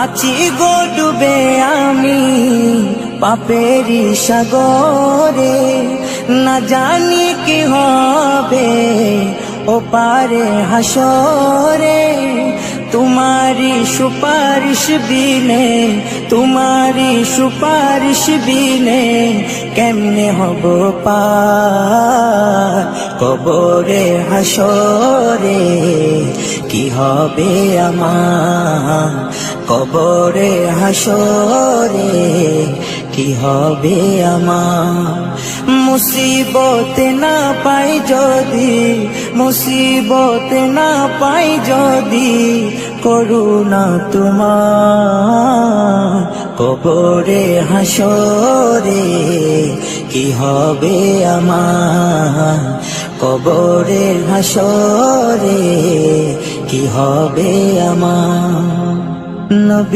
আছি গো ডুবে আমি পাপেরি সাগরে, না জানি কি হবে ও পারে হাসরে। তোমারি সুপারিশ বিনে, তোমারি সুপারিশ বিনে কেমনে হব পার কবরে হাসরে। কি হবে আমার কবরে হাসরে, কি হবে আমার। মুসিবত না পাই যদি, মুসিবত না পাই যদি করুণা তোমার কবরে হাসরে। কি হবে আমার কবরে হাসরে, কি হবে আমার। নবী